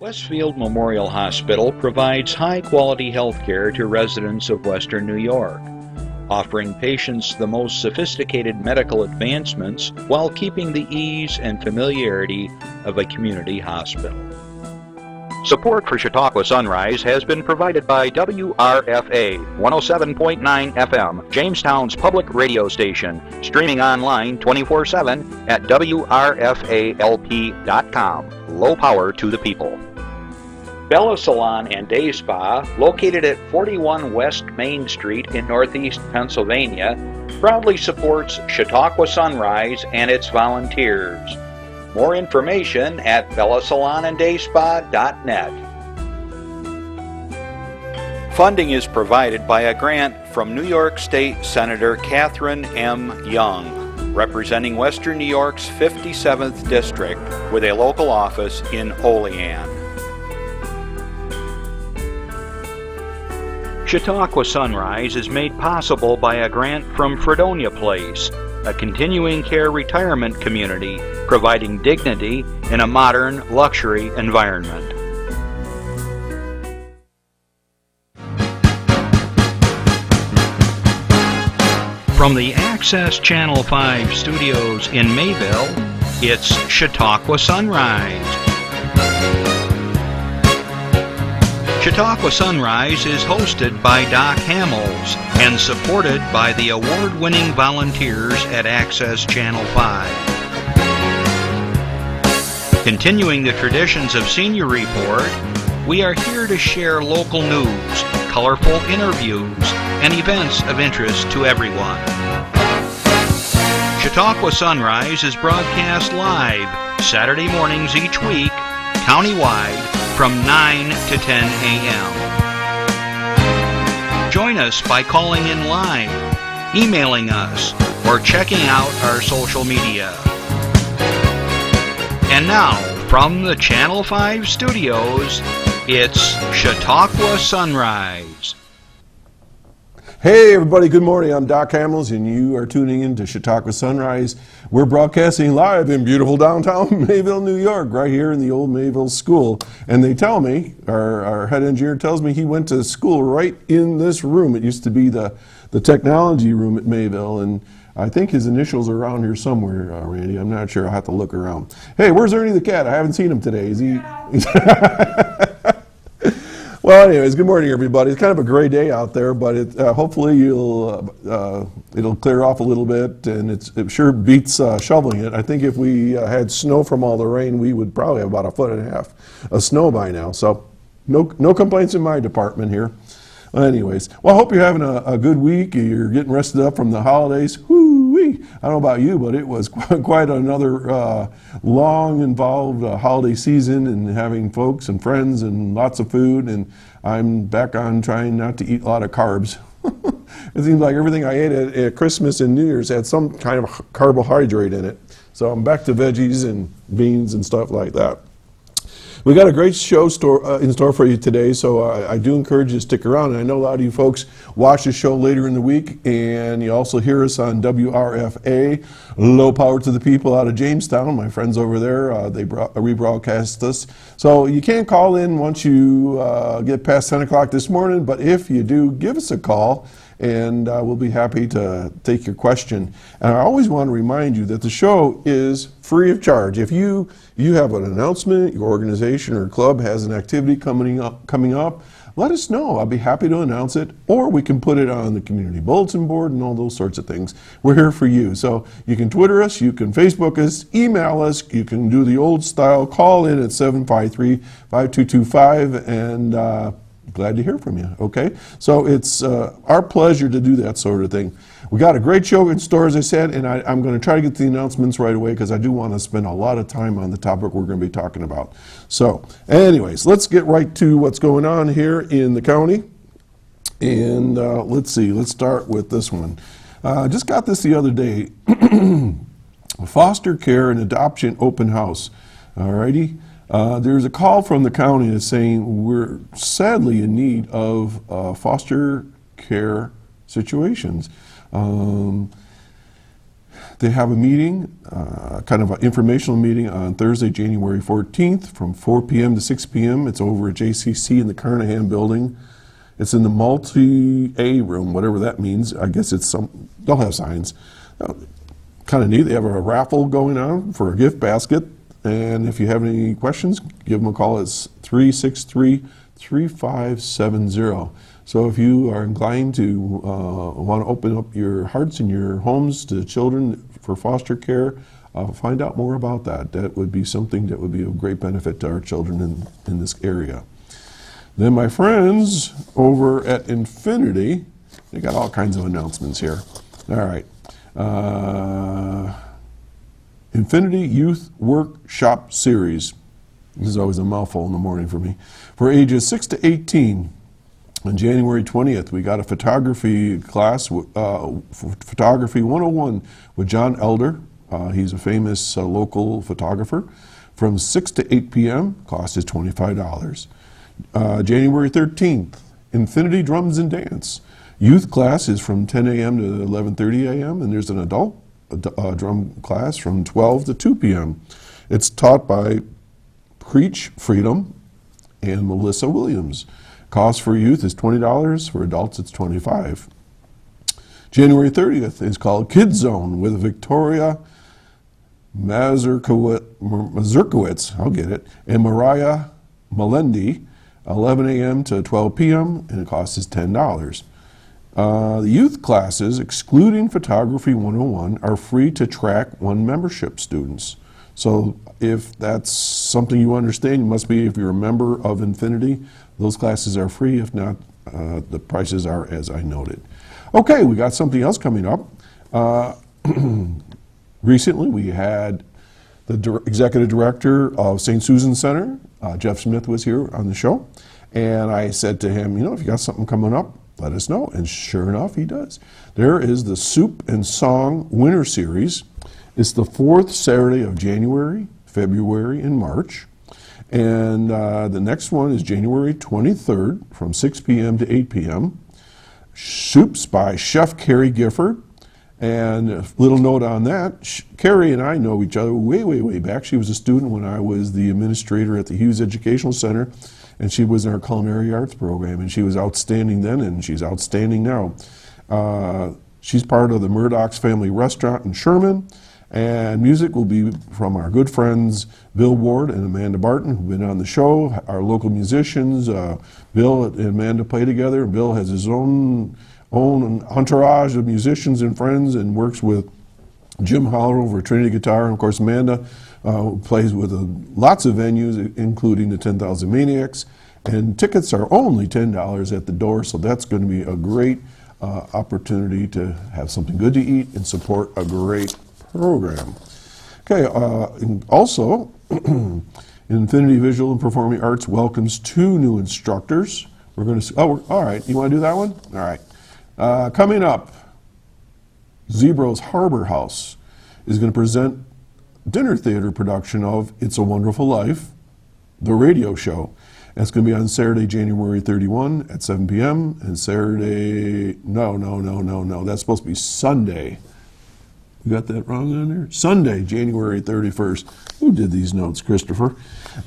Westfield Memorial Hospital provides high-quality health care to residents of Western New York, offering patients the most sophisticated medical advancements while keeping the ease and familiarity of a community hospital. Support for Chautauqua Sunrise has been provided by WRFA 107.9 FM, Jamestown's public radio station, streaming online 24/7 at WRFALP.com. Low power to the people. Bella Salon and Day Spa, located at 41 West Main Street in Northeast Pennsylvania, proudly supports Chautauqua Sunrise and its volunteers. More information at bellasalonanddayspa.net. Funding is provided by a grant from New York State Senator Catherine M. Young, representing Western New York's 57th District with a local office in Olean. Chautauqua Sunrise is made possible by a grant from Fredonia Place, a continuing care retirement community providing dignity in a modern luxury environment. From the Access Channel 5 studios in Mayville, it's Chautauqua Sunrise. Chautauqua Sunrise is hosted by Doc Hamels and supported by the award-winning volunteers at Access Channel 5. Continuing the traditions of Senior Report, we are here to share local news, colorful interviews, and events of interest to everyone. Chautauqua Sunrise is broadcast live Saturday mornings each week, countywide, from 9 to 10 a.m. Join us by calling in live, emailing us, or checking out our social media. And now, from the Channel 5 studios, it's Chautauqua Sunrise. Hey everybody, good morning. I'm Doc Hamels and you are tuning in to Chautauqua Sunrise. We're broadcasting live in beautiful downtown Mayville, New York, right here in the old Mayville School. And they tell me, our head engineer tells me he went to school right in this room. It used to be the technology room at Mayville, and I think his initials are around here somewhere, Randy. I'm not sure. I'll have to look around. Hey, where's Ernie the cat? I haven't seen him today. Is he? Well, anyways, good morning, everybody. It's kind of a gray day out there, but hopefully it'll clear off a little bit, and it sure beats shoveling it. I think if we had snow from all the rain, we would probably have about 1.5 feet of snow by now. So no complaints in my department here. Anyways, well, I hope you're having a good week. You're getting rested up from the holidays. Whoo-wee! I don't know about you, but it was quite another long, involved holiday season, and having folks and friends and lots of food. And I'm back on trying not to eat a lot of carbs. It seems like everything I ate at Christmas and New Year's had some kind of carbohydrate in it. So I'm back to veggies and beans and stuff like that. We got a great show in store for you today, so I do encourage you to stick around. And I know a lot of you folks watch the show later in the week, and you also hear us on WRFA, Low Power to the People out of Jamestown. My friends over there, they rebroadcast us. So you can't call in once you get past 10 o'clock this morning, but if you do, give us a call, and we'll be happy to take your question. And I always want to remind you that the show is free of charge. If you have an announcement, your organization or club has an activity coming up, let us know. I'll be happy to announce it, or we can put it on the community bulletin board and all those sorts of things. We're here for you. So you can Twitter us, you can Facebook us, email us, you can do the old style, call in at 753-5225, and glad to hear from you, okay? So it's our pleasure to do that sort of thing. We got a great show in store, as I said, and I'm going to try to get the announcements right away because I do want to spend a lot of time on the topic we're going to be talking about. So, anyways, let's get right to what's going on here in the county. And let's see, let's start with this one. Just got this the other day. Foster care and adoption open house. All righty. There's a call from the county that's saying we're sadly in need of foster care situations. They have a meeting, kind of an informational meeting on Thursday, January 14th from 4 p.m. to 6 p.m. It's over at JCC in the Carnahan building. It's in the multi-A room, whatever that means. I guess it's they'll have signs. Kind of neat. They have a raffle going on for a gift basket. And if you have any questions, give them a call. It's 363-3570. So if you are inclined to want to open up your hearts and your homes to children for foster care, find out more about that. That would be something that would be of great benefit to our children in this area. Then my friends over at Infinity, they got all kinds of announcements here. All right. Infinity Youth Workshop Series. This is always a mouthful in the morning for me. For ages 6 to 18, on January 20th, we got a photography class, Photography 101 with John Elder. He's a famous local photographer. From 6 to 8 p.m., cost is $25. January 13th, Infinity Drums and Dance. Youth class is from 10 a.m. to 11:30 a.m., and there's an adult drum class from 12 to 2 p.m. It's taught by Preach Freedom and Melissa Williams. Cost for youth is $20. For adults, it's $25. January 30th is called Kids Zone with Victoria Mazurkowitz, I'll get it, and Mariah Melendi, 11 a.m. to 12 p.m., and the cost is $10. The youth classes, excluding Photography 101, are free to Track 1 membership students. So if that's something you understand, you must be, if you're a member of Infinity, those classes are free. If not, the prices are as I noted. Okay, we got something else coming up. Recently, we had the executive director of St. Susan Center, Jeff Smith, was here on the show. And I said to him, you know, if you got something coming up, let us know. And sure enough, he does. There is the Soup and Song Winter Series. It's the 4th Saturday of January, February, and March. And the next one is January 23rd from 6 p.m. to 8 p.m. Soups by Chef Carrie Gifford. And a little note on that, Carrie and I know each other way, way, way back. She was a student when I was the administrator at the Hughes Educational Center, and she was in our culinary arts program, and she was outstanding then, and she's outstanding now. She's part of the Murdoch's Family Restaurant in Sherman, and music will be from our good friends Bill Ward and Amanda Barton, who've been on the show, our local musicians. Bill and Amanda play together. Bill has his own entourage of musicians and friends and works with Jim Holler over Trinity Guitar. And of course, Amanda plays with lots of venues, including the 10,000 Maniacs. And tickets are only $10 at the door, so that's going to be a great opportunity to have something good to eat and support a great program. Okay, and also, Infinity Visual and Performing Arts welcomes 2 new instructors. We're going to, all right, you want to do that one? All right. Coming up, Zebro's Harbor House is going to present dinner theater production of It's a Wonderful Life, the radio show. That's going to be on Saturday, January 31 at 7 p.m. and Saturday, no, that's supposed to be Sunday. We got that wrong on there? Sunday, January 31st. Who did these notes, Christopher?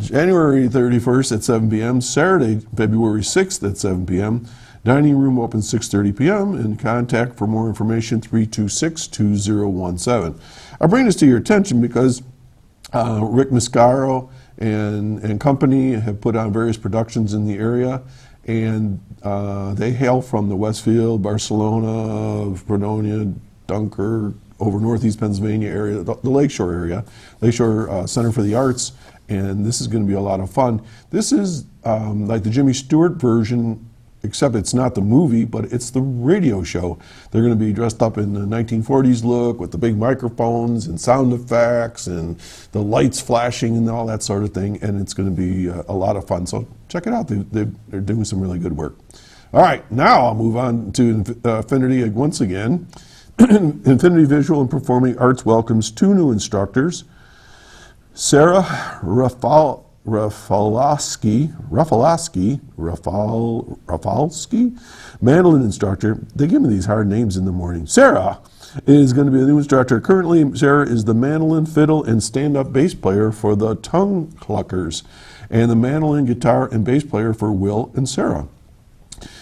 January 31st at 7 p.m. Saturday, February 6th at 7 p.m. Dining room open 6:30 p.m. and contact for more information 326-2017. I bring this to your attention because Rick Mascaro and company have put on various productions in the area, and they hail from the Westfield, Barcelona, Fredonia, Dunkirk, over northeast Pennsylvania area, the Lakeshore area, Lakeshore Center for the Arts, and this is going to be a lot of fun. This is like the Jimmy Stewart version, except it's not the movie, but it's the radio show. They're going to be dressed up in the 1940s look with the big microphones and sound effects and the lights flashing and all that sort of thing, and it's going to be a lot of fun. So check it out. They're doing some really good work. All right, now I'll move on to Infinity once again. Infinity Visual and Performing Arts welcomes 2 new instructors. Sarah Rafalski, mandolin instructor. They give me these hard names in the morning. Sarah is going to be a new instructor. Currently, Sarah is the mandolin, fiddle, and stand-up bass player for the Tongue Cluckers, and the mandolin, guitar, and bass player for Will and Sarah.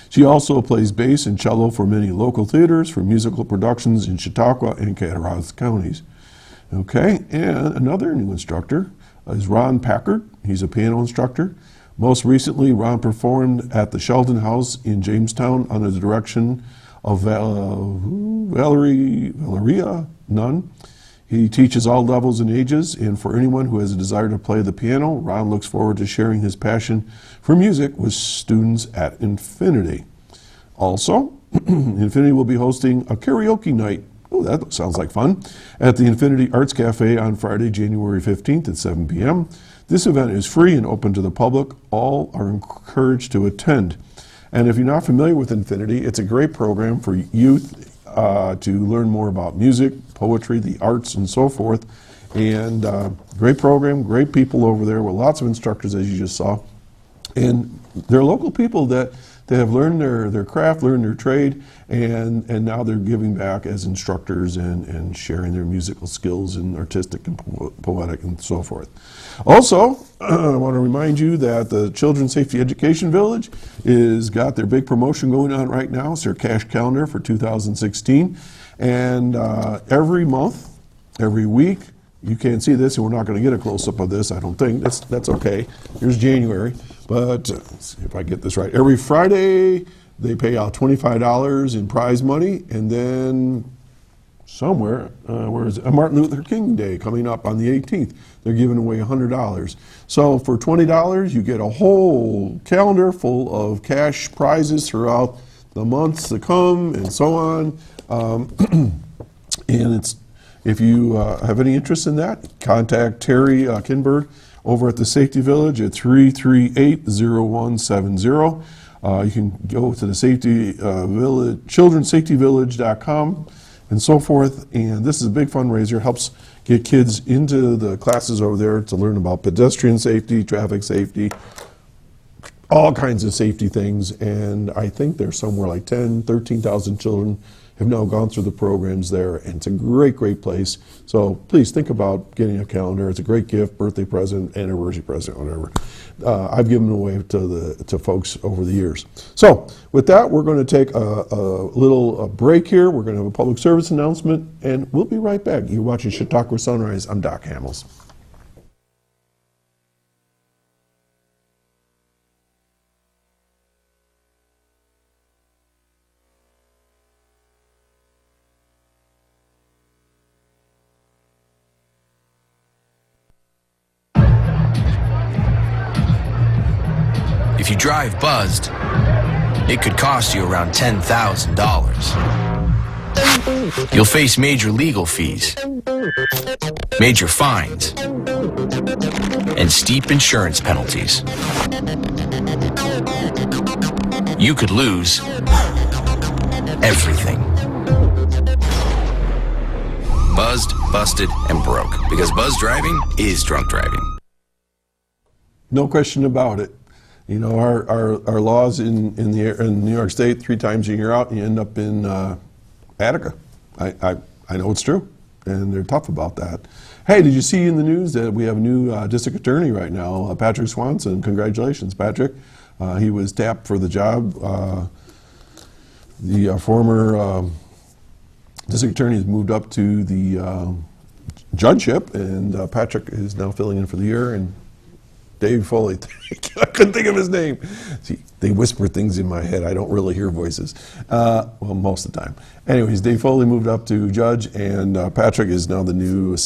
She also plays bass and cello for many local theaters for musical productions in Chautauqua and Cattaraugus counties. Okay, and another new instructor is Ron Packard. He's a piano instructor. Most recently, Ron performed at the Sheldon House in Jamestown under the direction of Valeria Nunn. He teaches all levels and ages, and for anyone who has a desire to play the piano, Ron looks forward to sharing his passion for music with students at Infinity. Also, Infinity will be hosting a karaoke night. Oh, that sounds like fun. At the Infinity Arts Cafe on Friday, January 15th at 7 p.m. This event is free and open to the public. All are encouraged to attend. And if you're not familiar with Infinity, it's a great program for youth to learn more about music, poetry, the arts, and so forth. And great program, great people over there with lots of instructors, as you just saw. And they're local people that have learned their craft, learned their trade, and now they're giving back as instructors and sharing their musical skills and artistic and poetic and so forth. Also, I want to remind you that the Children's Safety Education Village is got their big promotion going on right now. It's their cash calendar for 2016. And every month, every week, you can't see this, and we're not going to get a close-up of this, I don't think. That's okay. Here's January. But let's see if I get this right. Every Friday, they pay out $25 in prize money, and then somewhere, where is it? Martin Luther King Day coming up on the 18th. They're giving away $100. So for $20, you get a whole calendar full of cash prizes throughout the months to come, and so on. And if you have any interest in that, contact Terry Kinberg over at the Safety Village at 338-0170. You can go to the Safety Village, childrensafetyvillage.com and so forth. And this is a big fundraiser, helps get kids into the classes over there to learn about pedestrian safety, traffic safety, all kinds of safety things. And I think there's somewhere like 13,000 children have now gone through the programs there, and it's a great, great place. So please think about getting a calendar. It's a great gift, birthday present, anniversary present, whatever. I've given them away to folks over the years. So with that, we're going to take a little break here. We're going to have a public service announcement, and we'll be right back. You're watching Chautauqua Sunrise. I'm Doc Hamels. If you drive buzzed, it could cost you around $10,000. You'll face major legal fees, major fines, and steep insurance penalties. You could lose everything. Buzzed, busted, and broke. Because buzz driving is drunk driving. No question about it. You know, our laws in New York State, 3 times a year out, you end up in Attica. I know it's true, and they're tough about that. Hey, did you see in the news that we have a new district attorney right now, Patrick Swanson? Congratulations, Patrick. He was tapped for the job. The former district attorney has moved up to the judgeship, and Patrick is now filling in for the year. And Dave Foley, I couldn't think of his name. See, they whisper things in my head. I don't really hear voices. Well, most of the time. Anyways, Dave Foley moved up to judge, and Patrick is now the new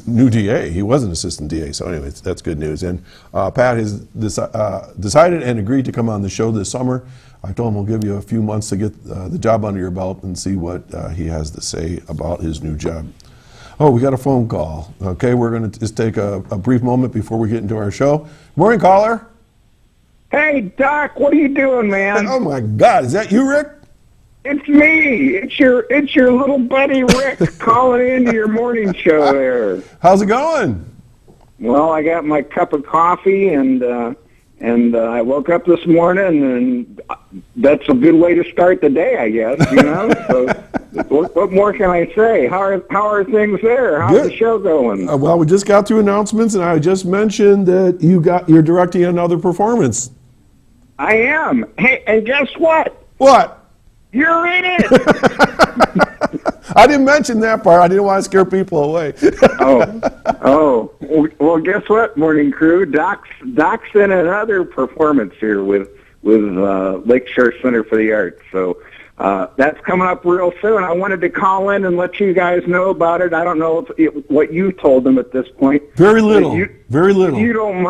new DA. He was an assistant DA, so anyways, that's good news. And Pat has decided and agreed to come on the show this summer. I told him we'll give you a few months to get the job under your belt and see what he has to say about his new job. Oh, we got a phone call. Okay, we're going to just take a brief moment before we get into our show. Morning, caller. Hey, Doc, what are you doing, man? Oh my God, is that you, Rick? It's me. It's your little buddy Rick calling into your morning show there. How's it going? Well, I got my cup of coffee and I woke up this morning, and that's a good way to start the day, I guess. You know. So What more can I say? How are things there? How's Good. the show going? Well, we just got through announcements, and I just mentioned that you're directing another performance. I am. Hey, and guess what? What? You're in it. I didn't mention that part. I didn't want to scare people away. Oh. Well, guess what, morning crew? Doc's in another performance here with Lakeshore Center for the Arts. So that's coming up real soon. I wanted to call in and let you guys know about it. I don't know what you told them at this point. Very little. Very little. If you don't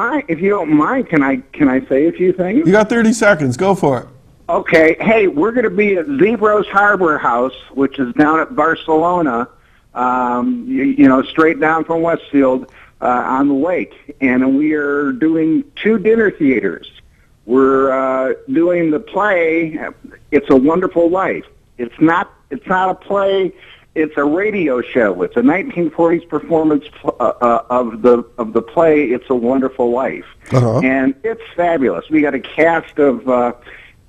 mind, can I say a few things? You got 30 seconds. Go for it. Okay. Hey, we're going to be at Zebros Harbor House, which is down at Barcelona, straight down from Westfield on the lake. And we are doing 2 dinner theaters. We're doing the play, It's a Wonderful Life. It's not a play, it's a radio show. It's a 1940s performance of the play, It's a Wonderful Life. Uh-huh. And it's fabulous. We got a cast of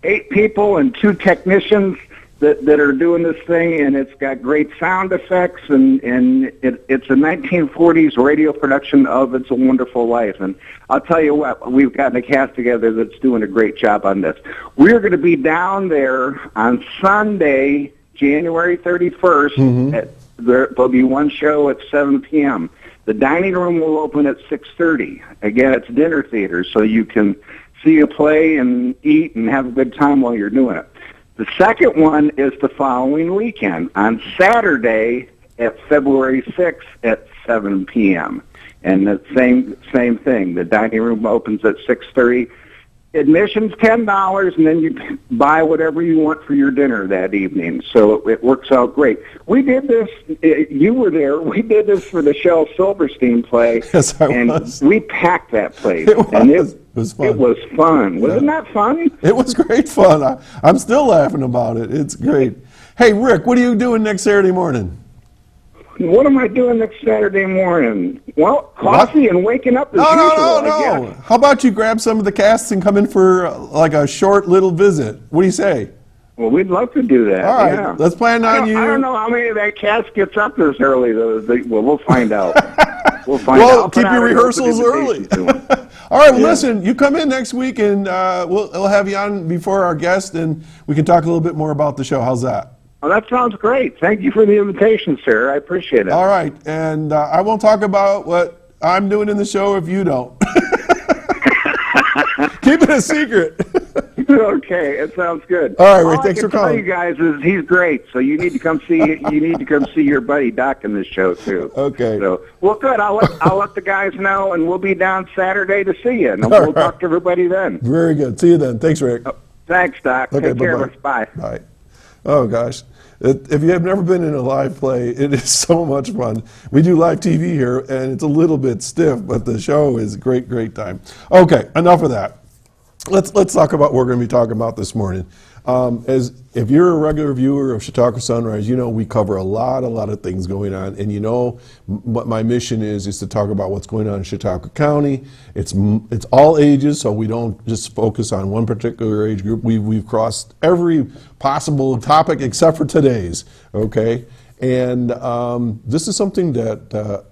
8 people and 2 technicians that are doing this thing, and it's got great sound effects, and it's a 1940s radio production of It's a Wonderful Life. And I'll tell you what, we've gotten a cast together that's doing a great job on this. We're going to be down there on Sunday, January 31st. Mm-hmm. There'll be one show at 7 p.m. The dining room will open at 6:30. Again, it's dinner theater, so you can see a play and eat and have a good time while you're doing it. The second one is the following weekend, on Saturday at February 6th at 7 p.m. And the same thing. The dining room opens at 6:30. Admission's $10, and then you buy whatever you want for your dinner that evening. So it works out great. We did this. You were there. We did this for the Shel Silverstein play. Yes, I and was. we packed that place. It was. And It was fun. It was fun. Yeah. Wasn't that fun? It was great fun. I'm still laughing about it. It's great. Hey, Rick, what are you doing next Saturday morning? What am I doing next Saturday morning? Well, coffee and waking up as usual, I guess. How about you grab some of the casts and come in for like a short little visit? What do you say? Well, we'd love to do that. All right, yeah. let's plan on you. I don't know how many of that cast gets up this early, though. Well, we'll find out. We'll find out. Well, keep your rehearsals early. All right, well, listen, you come in next week and we'll have you on before our guest and we can talk a little bit more about the show. How's that? Well, that sounds great. Thank you for the invitation, sir. I appreciate it. All right, and I won't talk about what I'm doing in the show if you don't. Keep it a secret. Okay, it sounds good. All right, Ray, thanks for calling. All I can tell you guys is he's great. So you need to come see your buddy Doc in this show too. Okay. So well, good. I'll let the guys know, and we'll be down Saturday to see you, and we'll talk to everybody then. Very good. See you then. Thanks, Rick. Thanks, Doc. Okay, Take care bye-bye. of us. Bye. Bye. Oh gosh. If you have never been in a live play, it is so much fun. We do live TV here, and it's a little bit stiff, but the show is a great, great time. Okay, enough of that. Let's talk about what we're going to be talking about this morning. If you're a regular viewer of Chautauqua Sunrise, you know we cover a lot of things going on, and you know what my mission is to talk about what's going on in Chautauqua County. It's all ages, so we don't just focus on one particular age group. We've crossed every possible topic except for today's. Okay, and this is something that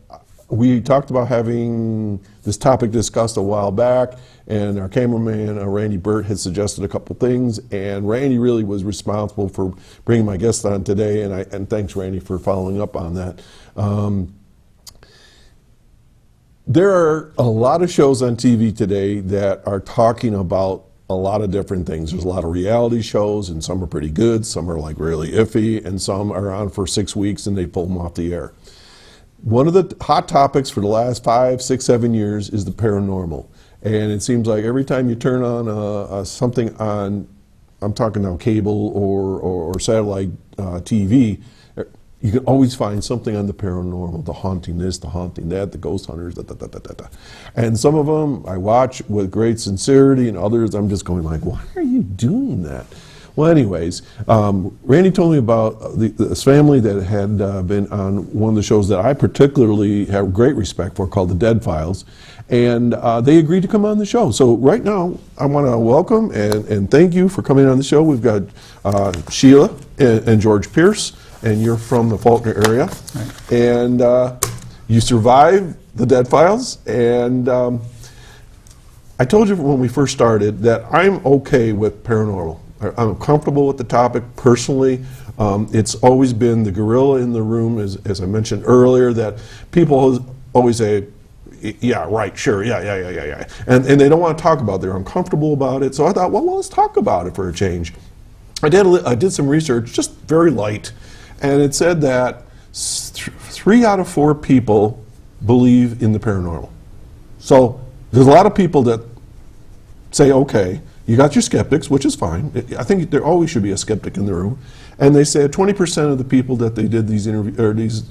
we talked about having this topic discussed a while back, and our cameraman, Randy Burt, had suggested a couple things, and Randy really was responsible for bringing my guest on today, and thanks, Randy, for following up on that. There are a lot of shows on TV today that are talking about a lot of different things. There's a lot of reality shows, and some are pretty good, some are like really iffy, and some are on for 6 weeks and they pull them off the air. One of the hot topics for the last 5, 6, 7 years is the paranormal. And it seems like every time you turn on something on, I'm talking now cable or satellite TV, you can always find something on the paranormal, the haunting this, the haunting that, the ghost hunters, And some of them I watch with great sincerity, and others I'm just going like, why are you doing that? Well, anyways, Randy told me about this family that had been on one of the shows that I particularly have great respect for, called The Dead Files, and they agreed to come on the show. So right now, I want to welcome and thank you for coming on the show. We've got Sheila and George Pierce. and you're from the Faulkner area. Right. And you survived the dead files, and I told you when we first started that I'm okay with paranormal. I'm comfortable with the topic personally. It's always been the gorilla in the room, as I mentioned earlier, that people always say, yeah, right, sure, yeah. And they don't want to talk about it. They're uncomfortable about it. So I thought, well, let's talk about it for a change. I did some research, just very light, and it said that 3 out of 4 people believe in the paranormal. So there's a lot of people that say, okay, you got your skeptics, which is fine. I think there always should be a skeptic in the room. And they said 20% of the people that they did these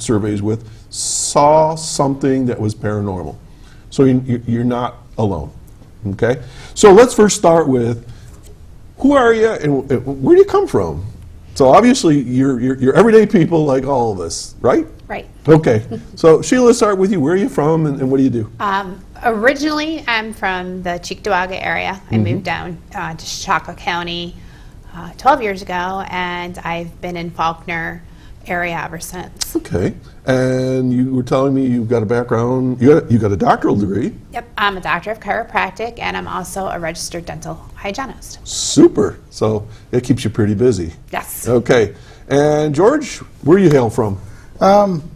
surveys with saw something that was paranormal. So you're not alone. Okay. So let's first start with who are you and where do you come from? So obviously you're everyday people like all of us, right? Right. Okay. So Sheila, let's start with you. Where are you from and what do you do? Originally, I'm from the Chautauqua area. I moved down to Chautauqua County 12 years ago, and I've been in Faulkner area ever since. Okay. And you were telling me you've got a background, you got a doctoral degree. Yep. I'm a doctor of chiropractic, and I'm also a registered dental hygienist. Super. So it keeps you pretty busy. Yes. Okay. And George, where do you hail from?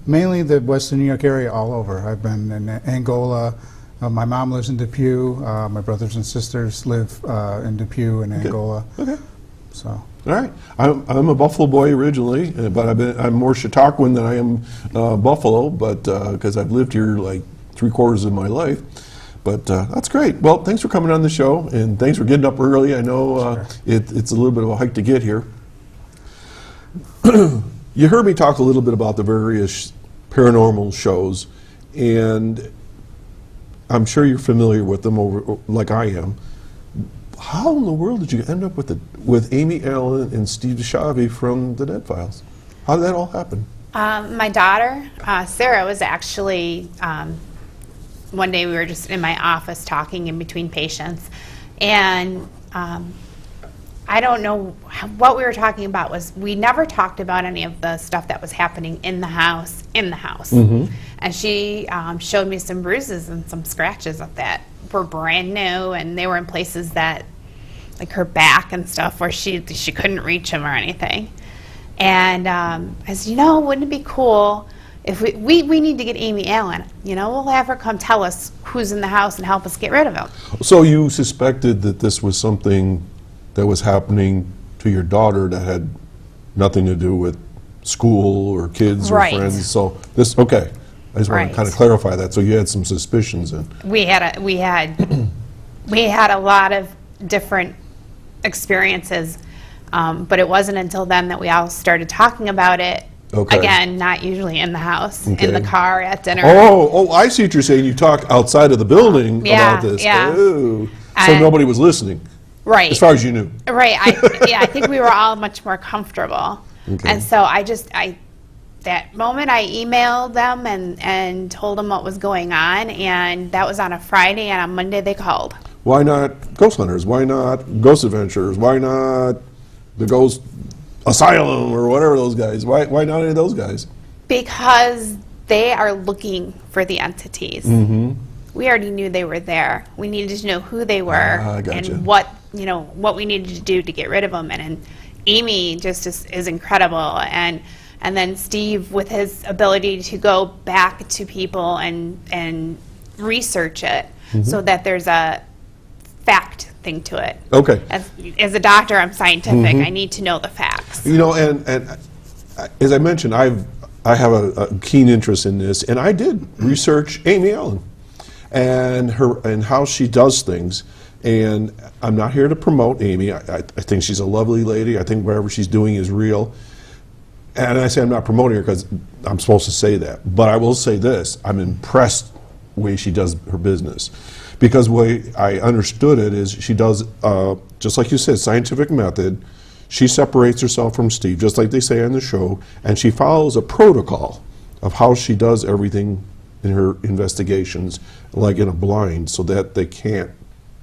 Mainly the Western New York area all over. I've been in Angola. My mom lives in Depew. My brothers and sisters live in Depew and Angola. Okay. So. All right. I'm a Buffalo boy originally, but I'm more Chautauquan than I am Buffalo, but because I've lived here like 3/4 of my life. But that's great. Well, thanks for coming on the show, and thanks for getting up early. I know it's a little bit of a hike to get here. You heard me talk a little bit about the various paranormal shows, and I'm sure you're familiar with them like I am. How in the world did you end up with Amy Allen and Steve DeShavi from the Dead Files? How did that all happen? My daughter, Sarah, was actually, one day we were just in my office talking in between patients, and I don't know what we were talking about. We never talked about any of the stuff that was happening in the house. Mm-hmm. And she showed me some bruises and some scratches that were brand new, and they were in places that, like her back and stuff, where she couldn't reach them or anything. And I said, wouldn't it be cool if we need to get Amy Allen? We'll have her come tell us who's in the house and help us get rid of them. So you suspected that this was something that was happening to your daughter that had nothing to do with school or kids or friends. So this, okay. I just want to kind of clarify that. So you had some suspicions then. We had a lot of different experiences, but it wasn't until then that we all started talking about it. Okay. Again, not usually in the house, in the car, at dinner. Oh, I see what you're saying. You talk outside of the building about this. Yeah. Oh. So nobody was listening. Right. As far as you knew. Right. I think we were all much more comfortable. Okay. And so that moment I emailed them and told them what was going on, and that was on a Friday, and on Monday they called. Why not Ghost Hunters? Why not Ghost Adventures? Why not the Ghost Asylum or whatever those guys? Why not any of those guys? Because they are looking for the entities. Mm-hmm. We already knew they were there. We needed to know who they were and what we needed to do to get rid of them. And Amy just is incredible. And then Steve, with his ability to go back to people and research it, so that there's a fact thing to it. Okay. As a doctor, I'm scientific. I need to know the facts. And as I mentioned, I have a keen interest in this, and I did research Amy Allen and how she does things. And I'm not here to promote Amy. I think she's a lovely lady. I think whatever she's doing is real. And I say I'm not promoting her because I'm supposed to say that. But I will say this. I'm impressed the way she does her business. Because the way I understood it is she does, just like you said, scientific method. She separates herself from Steve, just like they say on the show. And she follows a protocol of how she does everything in her investigations, like in a blind, so that they can't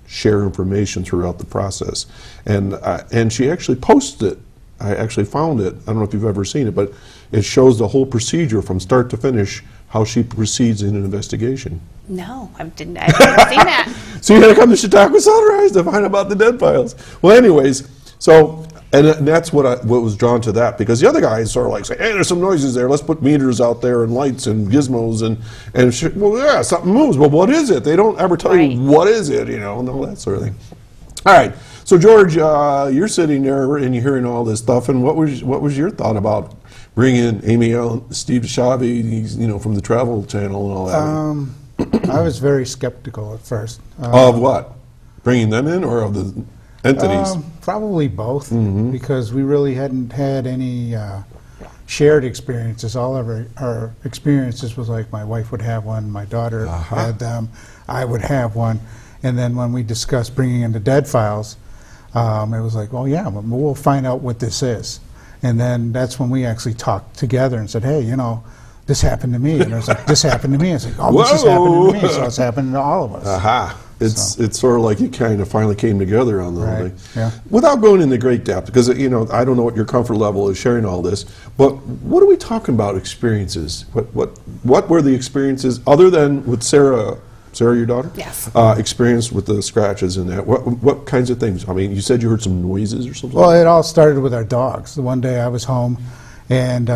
share information throughout the process. And she actually posted it I actually found it. I don't know if you've ever seen it, but it shows the whole procedure from start to finish, how she proceeds in an investigation. No, I've never seen that. So you had to come to Chautauqua Sunrise to find about the dead files. Well, anyways, so, and that's what was drawn to that, because the other guys sort of like say, hey, there's some noises there, let's put meters out there and lights and gizmos and well, yeah, something moves, but what is it? They don't ever tell you what is it, and all that sort of thing. All right, so George, you're sitting there and you're hearing all this stuff, and what was your thought about bringing Amy Allen, Steve Shavi, from the Travel Channel and all that? I was very skeptical at first. Of what? Bringing them in, or of the entities? Probably both, because we really hadn't had any shared experiences. All of our experiences was like my wife would have one, my daughter had them, I would have one, and then when we discussed bringing in the dead files, it was like, well, yeah, we'll find out what this is. And then that's when we actually talked together and said, hey, this happened to me. And it was like, this happened to me. It's like, oh, this is happening to me, so it's happening to all of us. Aha. It's sort of like you kind of finally came together on the whole thing. Yeah. Without going into great depth, because, I don't know what your comfort level is sharing all this, but what are we talking about experiences? What were the experiences, other than with Sarah, your daughter? Yes. Experienced with the scratches and that? What kinds of things? I mean, you said you heard some noises or something? Well, it all started with our dogs. The one day I was home, and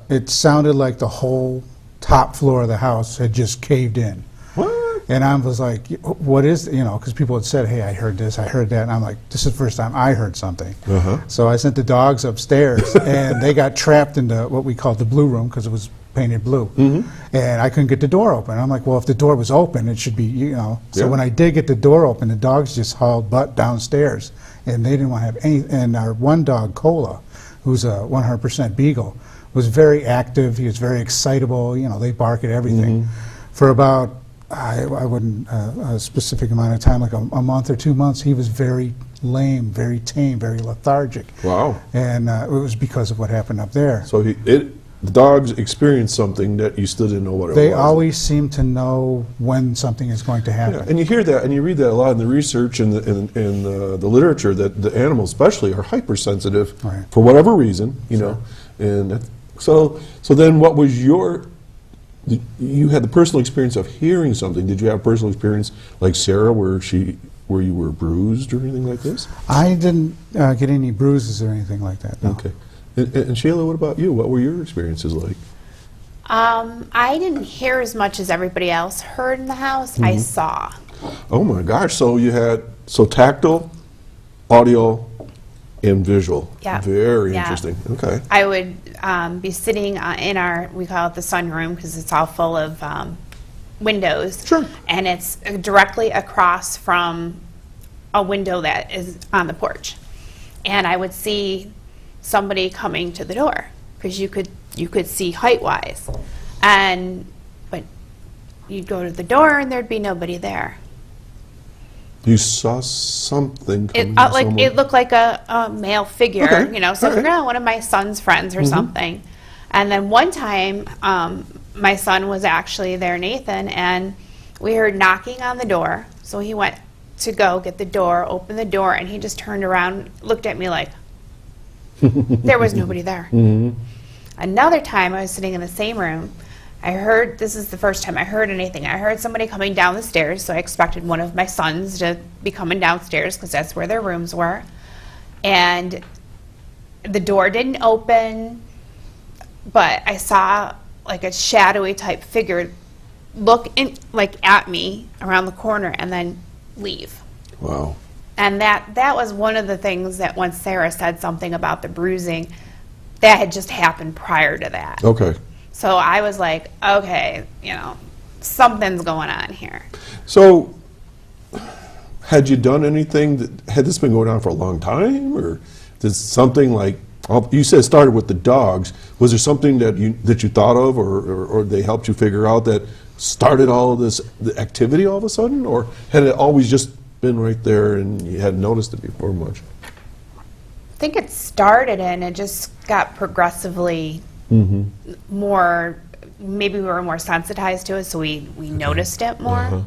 it sounded like the whole top floor of the house had just caved in. What? And I was like, what is, because people had said, hey, I heard this, I heard that. And I'm like, this is the first time I heard something. So I sent the dogs upstairs, and they got trapped into what we called the blue room, because it was painted blue. And I couldn't get the door open. I'm like, well, if the door was open, it should be, So when I did get the door open, the dogs just hauled butt downstairs, and they didn't want to have any. And our one dog, Cola, who's a 100% beagle, was very active. He was very excitable. They bark at everything. For about, I wouldn't, a specific amount of time, like a month or 2 months, he was very lame, very tame, very lethargic. Wow. And it was because of what happened up there. So the dogs experienced something that you still didn't know what it was. They always seem to know when something is going to happen. Yeah, and you hear that, and you read that a lot in the research and the literature, that the animals especially are hypersensitive for whatever reason, know. And so then what was you had the personal experience of hearing something. Did you have a personal experience like Sarah, where you were bruised or anything like this? I didn't get any bruises or anything like that, no. Okay. And Sheila, what about you? What were your experiences like? I didn't hear as much as everybody else heard in the house. I saw. Oh my gosh, so you had tactile, audio, and visual. Yeah. Very interesting. Okay. I would be sitting in we call it the sunroom, because it's all full of windows. Sure. And it's directly across from a window that is on the porch. And I would see somebody coming to the door, because you could see height-wise. But you'd go to the door and there'd be nobody there. You saw something coming It looked like a male figure, Okay. so one of my son's friends or something. And then one time, my son was actually there, Nathan, and we heard knocking on the door. So he went to go get the door, open the door, and he just turned around, looked at me like, there was nobody there. Another time, I was sitting in the same room. This is the first time I heard anything. I heard somebody coming down the stairs, so I expected one of my sons to be coming downstairs, because that's where their rooms were. And the door didn't open, but I saw like a shadowy type figure look at me around the corner and then leave. Wow. And that was one of the things that once Sarah said something about the bruising, that had just happened prior to that. Okay. So I was like, okay, something's going on here. So, had you done anything had this been going on for a long time, or did something like, you said it started with the dogs, was there something that you thought of, or they helped you figure out that started all of this activity all of a sudden, or had it always just been right there and you hadn't noticed it before much? I think it started and it just got progressively more, maybe we were more sensitized to it, so we noticed it more.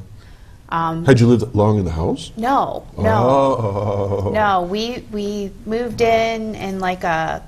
Had you lived long in the house? No. Oh. No, we moved in like a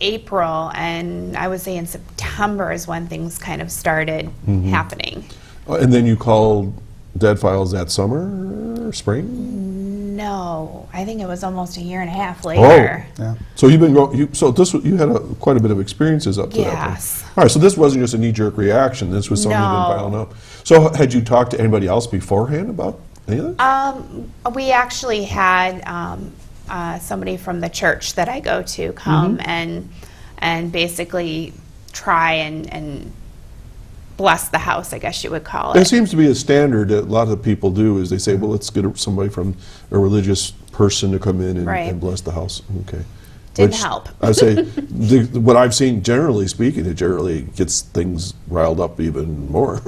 April, and I would say in September is when things kind of started happening. And then you called Dead Files that summer, spring? No, I think it was almost a year and a half later. Oh, yeah. So you've been you had quite a bit of experiences up to that point. Yes. All right, so this wasn't just a knee-jerk reaction. This was something you've been piling up. So had you talked to anybody else beforehand about anything? We actually had somebody from the church that I go to come and basically try and bless the house, I guess you would call it. It seems to be a standard that a lot of people do is they say, well, let's get somebody from a religious person to come in and bless the house. Okay. Didn't help. I say, what I've seen, generally speaking, it generally gets things riled up even more.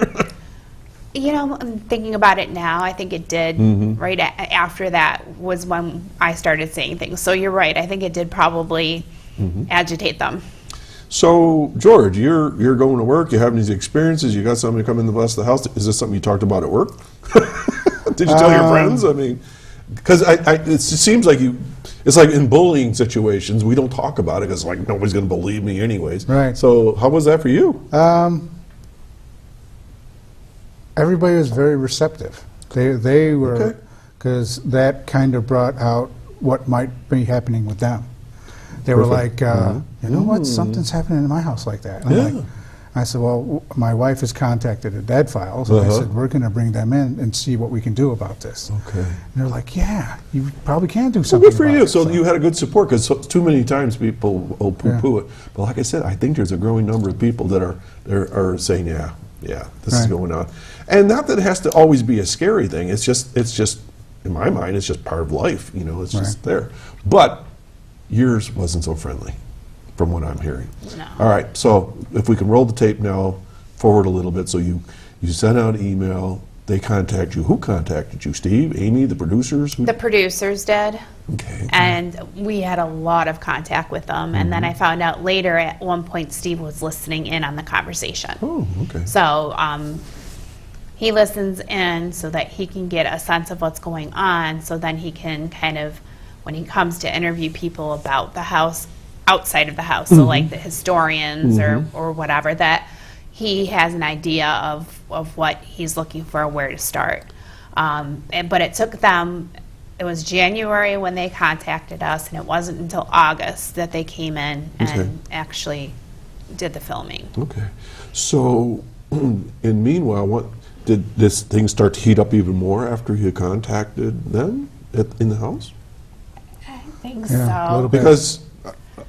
You know, I'm thinking about it now. I think it did. Right after that was when I started saying things. So you're right. I think it did probably agitate them. So, George, you're going to work. You're having these experiences. You got somebody come in to bless the house. Is this something you talked about at work? Did you tell your friends? I mean, because it seems like it's like in bullying situations, we don't talk about it because like nobody's going to believe me anyways. Right. So, how was that for you? Everybody was very receptive. They were, because that kind of brought out what might be happening with them. They were like, you know what, something's happening in my house like that. And I'm like, I said, well, my wife has contacted the Dead Files, and I said, we're going to bring them in and see what we can do about this. Okay. And they're like, yeah, you probably can do something. Well, good for you. So you had a good support, because too many times people will poo-poo it. But like I said, I think there's a growing number of people that are saying, yeah, this is going on. And not that it has to always be a scary thing. It's just in my mind, it's just part of life. You know, it's just there. But yours wasn't so friendly, from what I'm hearing. No. All right, so if we can roll the tape now forward a little bit. So you sent out email, they contact you. Who contacted you? Steve, Amy, the producers? The producers did. Okay. And we had a lot of contact with them. And then I found out later at one point Steve was listening in on the conversation. Oh, okay. So he listens in so that he can get a sense of what's going on, so then he can kind of, when he comes to interview people about the house, outside of the house, so like the historians or whatever, that he has an idea of what he's looking for, where to start. But it took them, it was January when they contacted us, and it wasn't until August that they came in and actually did the filming. Okay. So, and meanwhile, did this thing start to heat up even more after you contacted them in the house? I think Yeah, a so. little bit. Because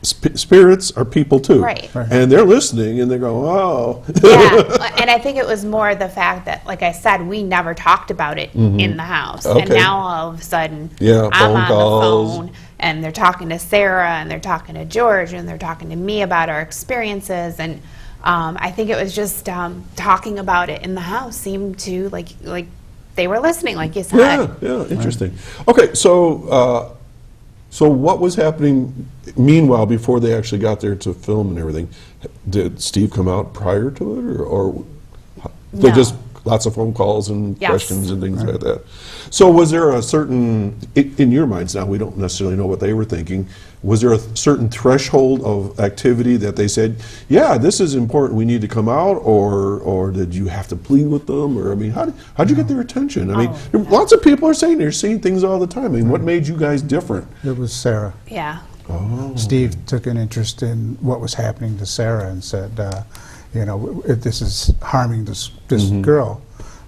spirits are people too. Right. And they're listening and they're going, oh. Yeah, and I think it was more the fact that, like I said, we never talked about it in the house. Okay. And now all of a sudden, Yeah, I'm phone on calls. the phone, and they're talking to Sarah, and they're talking to George, and they're talking to me about our experiences. And I think it was just talking about it in the house seemed to, like they were listening, like you said. Yeah, interesting. Okay, so what was happening meanwhile before they actually got there to film and everything? Did Steve come out prior to it, or they No. just lots of phone calls and Yes. questions and things like that? So was there a certain, in your minds now, we don't necessarily know what they were thinking, was there a certain threshold of activity that they said, yeah, this is important, we need to come out, or did you have to plead with them? Or, I mean, how'd you get their attention? I mean, lots of people are saying they're seeing things all the time. I mean, what made you guys different? It was Sarah. Yeah. Oh. Steve took an interest in what was happening to Sarah and said, you know, if this is harming this girl,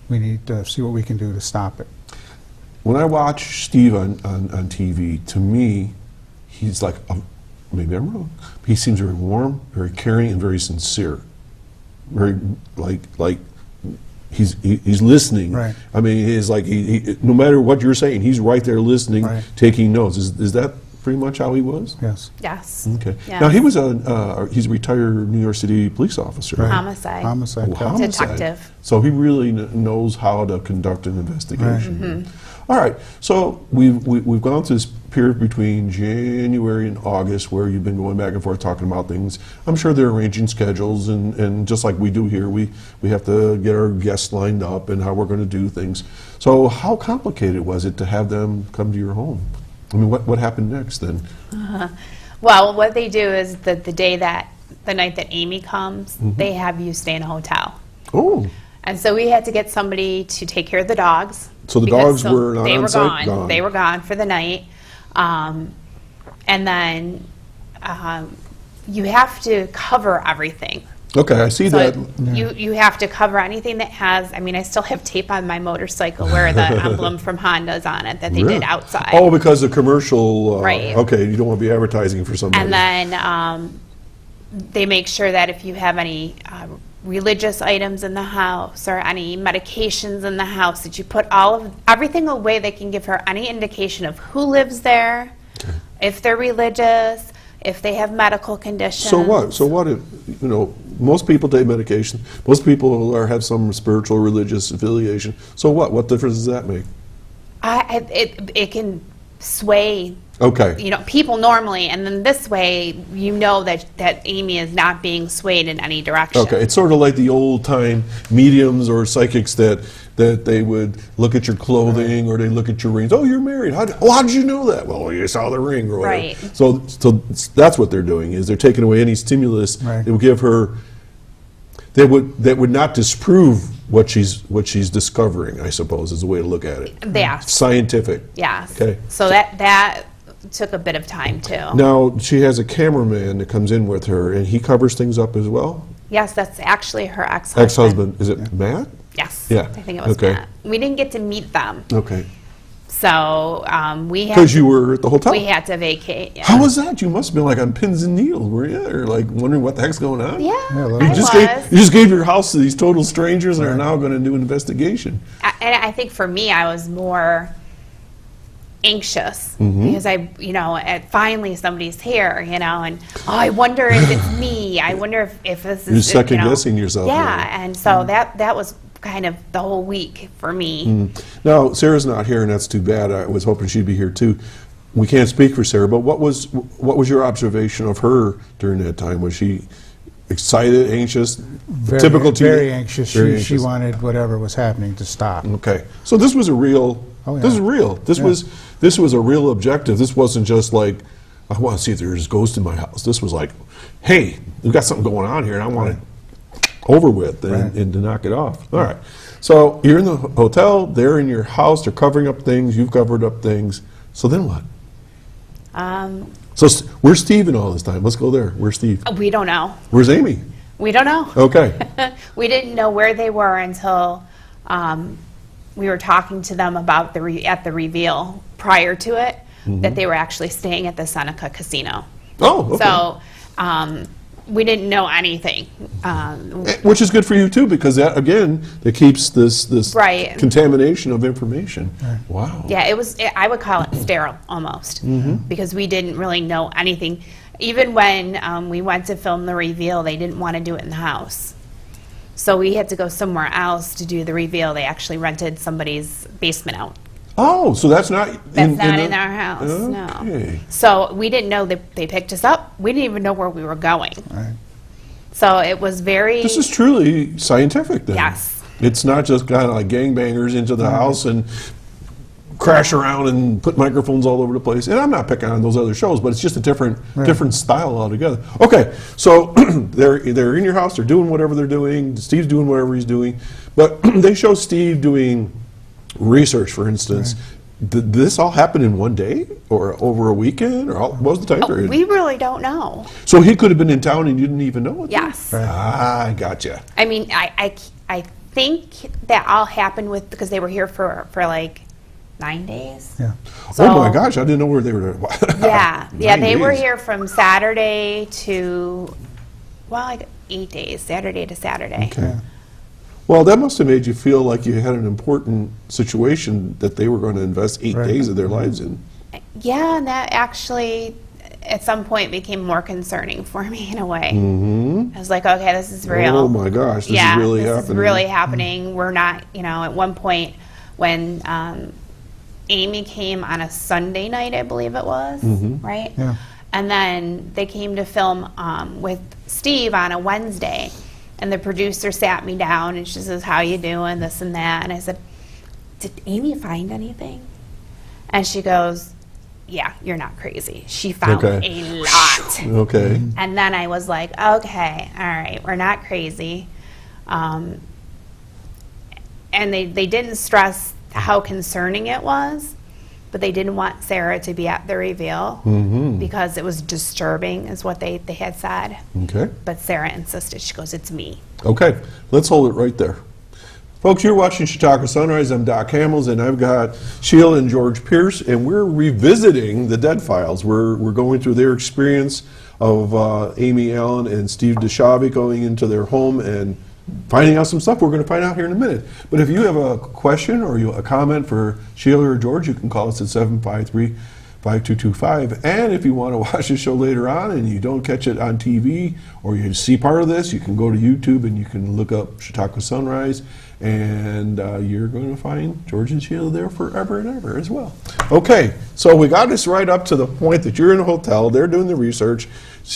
we need to see what we can do to stop it. When I watch Steve on TV, to me, he's like, maybe I'm wrong, he seems very warm, very caring, and very sincere. Very, like he's listening. Right. I mean, he's like, he no matter what you're saying, he's right there listening, taking notes. Is that pretty much how he was? Yes. Yes. Okay. Yes. Now, he's a retired New York City police officer. Right? Homicide. Homicide. Oh, homicide. Detective. So he really knows how to conduct an investigation. All right. So we've gone through this period between January and August where you've been going back and forth talking about things. I'm sure they're arranging schedules, and just like we do here, we have to get our guests lined up and how we're going to do things. So how complicated was it to have them come to your home? I mean, what happened next then? Well, what they do is the night that Amy comes, they have you stay in a hotel. Oh. And so we had to get somebody to take care of the dogs. So the because dogs were not they on were site? gone. They were gone for the night. And then you have to cover everything. Okay, I see So that. you have to cover anything that has, I mean, I still have tape on my motorcycle where the emblem from Honda's on it that they Really? did outside. Oh, because the commercial, Right. Okay, you don't want to be advertising for somebody. And then they make sure that if you have any religious items in the house or any medications in the house, that you put everything away that can give her any indication of who lives there, if they're religious, if they have medical conditions. So what if, most people take medication, most people have some spiritual religious affiliation. So what difference does that make? It can sway Okay. people normally, and then this way that Amy is not being swayed in any direction. Okay, it's sort of like the old time mediums or psychics that they would look at your clothing or they look at your rings. Oh, you're married. How did you know that? Well, you saw the ring or whatever. Right. So that's what they're doing, is they're taking away any stimulus that would give her, that would not disprove what she's discovering, I suppose, is the way to look at it. Yes. Scientific. Yes. Okay. So that took a bit of time too. Now, she has a cameraman that comes in with her, and he covers things up as well? Yes, that's actually her ex-husband. Ex-husband. Is it Matt? Yes. Yeah. I think it was Okay. Matt. We didn't get to meet them. Okay. So we had Because you were at the hotel? we had to vacate. Yeah. How was that? You must have been like on pins and needles, were you? Or like wondering what the heck's going on? Yeah, Yeah, I you You was. just gave your house to these total strangers and are now going to do an investigation. And I think for me, I was more anxious Mm-hmm. because finally somebody's here, and I wonder if it's me. I wonder if this is You're second guessing yourself. Yeah, and so that was kind of the whole week for me. Now, Sarah's not here, and that's too bad. I was hoping she'd be here too. We can't speak for Sarah, but what was your observation of her during that time? Was she excited, anxious, typical teenage- Very anxious. Very She anxious. wanted whatever was happening to stop. Okay, so this was a real. Oh, yeah. This is real. This was a real objective. This wasn't just like, I want to see if there's ghosts in my house. This was like, hey, we've got something going on here, and I want it over with and to knock it off. All right. So you're in the hotel. They're in your house. They're covering up things. You've covered up things. So then what? So where's Steve in all this time? Let's go there. Where's Steve? We don't know. Where's Amy? We don't know. Okay. We didn't know where they were until we were talking to them about at the reveal prior to it, that they were actually staying at the Seneca Casino. Oh, okay. So we didn't know anything. Which is good for you too, because that again, that keeps this Right. contamination of information. Wow. Yeah, I would call it sterile almost, because we didn't really know anything. Even when we went to film the reveal, they didn't want to do it in the house. So we had to go somewhere else to do the reveal. They actually rented somebody's basement out. Oh, so that's not That's not in our house, Okay. no. So we didn't know that they picked us up. We didn't even know where we were going. Right. So it was very... This is truly scientific then. Yes. It's not just kind of like gangbangers into the house and crash around and put microphones all over the place. And I'm not picking on those other shows, but it's just a different style altogether. Okay, so they're in your house, they're doing whatever they're doing, Steve's doing whatever he's doing, but they show Steve doing research, for instance. Did this all happen in one day or over a weekend, or what was the time period? We really don't know. So he could have been in town and you didn't even know it? Yes. Ah, I gotcha. I mean, I think that all happened because they were here for like 9 days. Yeah. So- Oh my gosh, I didn't know where they were. Yeah, 9 they were days. here from Saturday to, like 8 days, Saturday to Saturday. Okay. Well, that must have made you feel like you had an important situation that they were going to invest 8 Right. days of their lives in. Yeah, and that actually at some point became more concerning for me in a way. I was like, okay, this is real. Oh my gosh, this yeah, is really this happening. is really happening. We're not, at one point when Amy came on a Sunday night, I believe it was, right? Yeah. And then they came to film with Steve on a Wednesday. And the producer sat me down and she says, how you doing, this and that. And I said, did Amy find anything? And she goes, yeah, you're not crazy. She found Okay. a lot. Okay. And then I was like, okay, all right, we're not crazy. And they didn't stress how concerning it was, but they didn't want Sarah to be at the reveal because it was disturbing, is what they had said. Okay. But Sarah insisted. She goes, it's me. Okay, let's hold it right there. Folks, you're watching Chautauqua Sunrise. I'm Doc Hamels, and I've got Sheila and George Pierce, and we're revisiting the Dead Files. We're going through their experience of Amy Allen and Steve DeShavi going into their home and finding out some stuff we're going to find out here in a minute. But if you have a question or a comment for Sheila or George, you can call us at 753-5225. And if you want to watch the show later on and you don't catch it on TV, or you see part of this, you can go to YouTube and you can look up Chautauqua Sunrise, and you're going to find George and Sheila there forever and ever as well. Okay, so we got this right up to the point that you're in a hotel, they're doing the research,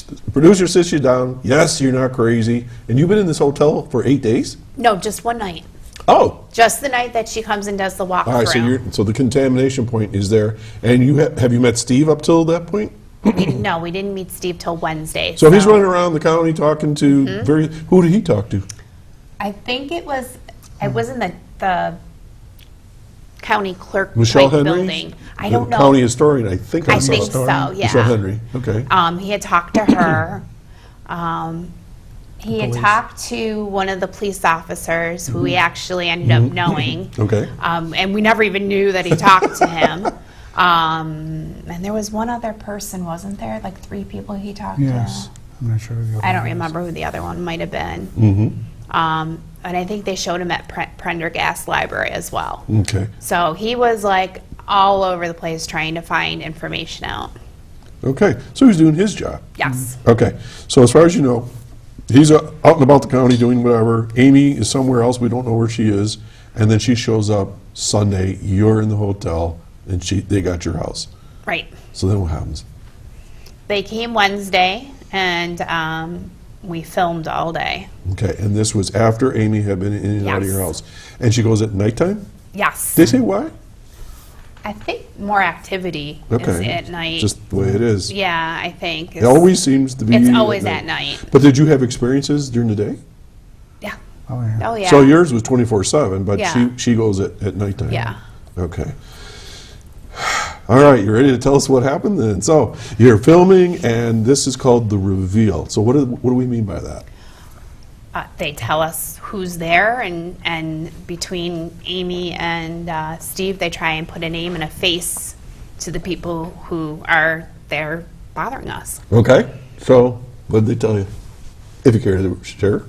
the producer sits you down, yes, you're not crazy, and you've been in this hotel for 8 days? No, just one night. Oh. Just the night that she comes and does the walkthrough. All right, so the contamination point is there, and have you met Steve up till that point? No, we didn't meet Steve till Wednesday. So he's running around the county talking to who did he talk to? I think it was in the county clerk Michelle type Henry? building. I don't know. County historian, I think I I saw. think so, yeah. Michelle Henry, okay. He had talked to her. He had talked to one of the police officers who we actually ended up knowing. Okay. And we never even knew that he talked to him. And there was one other person, wasn't there? Like 3 people he talked Yes. to? I'm not sure who the other I don't one remember who the other one might have been. And I think they showed him at Prendergast Library as well. Okay. So he was like all over the place trying to find information out. Okay, so he's doing his job. Yes. Okay, so as far as you know, he's out and about the county doing whatever. Amy is somewhere else, we don't know where she is, and then she shows up Sunday, you're in the hotel, and they got your house. Right. So then what happens? They came Wednesday, and we filmed all day. Okay, and this was after Amy had been in and out of your Yes. house. And she goes at nighttime? Yes. Did they say why? I think more activity is Okay. at night. Just the way it is. Yeah, I think. It always seems to be It's always at night. But did you have experiences during the day? Yeah. Oh, yeah. Oh, yeah. So yours was 24/7, but Yeah. she goes at nighttime. Yeah. Okay. All right, you ready to tell us what happened then? So you're filming, and this is called the reveal. So what do we mean by that? They tell us who's there, and between Amy and Steve, they try and put a name and a face to the people who are there bothering us. Okay. So what did they tell you? If you care to share.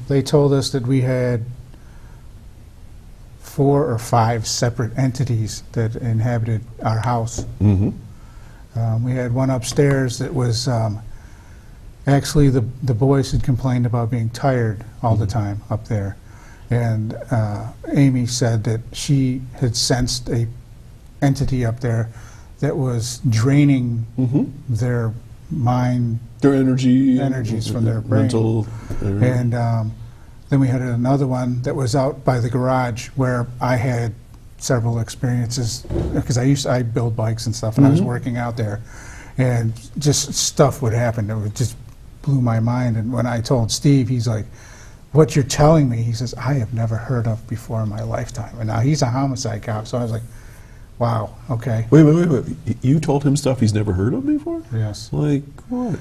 They told us that we had 4 or 5 separate entities that inhabited our house. We had one upstairs that was actually the boys had complained about being tired all the time up there, and Amy said that she had sensed a entity up there that was draining their mind, Their energies from their brain. mental. And then we had another one that was out by the garage where I had several experiences because I build bikes and stuff, and I was working out there, and just stuff would happen that would just blew my mind. And when I told Steve, he's like, "What you're telling me," he says, "I have never heard of before in my lifetime." And now he's a homicide cop, so I was like, "Wow, okay." Wait. You told him stuff he's never heard of before? Yes. Like what?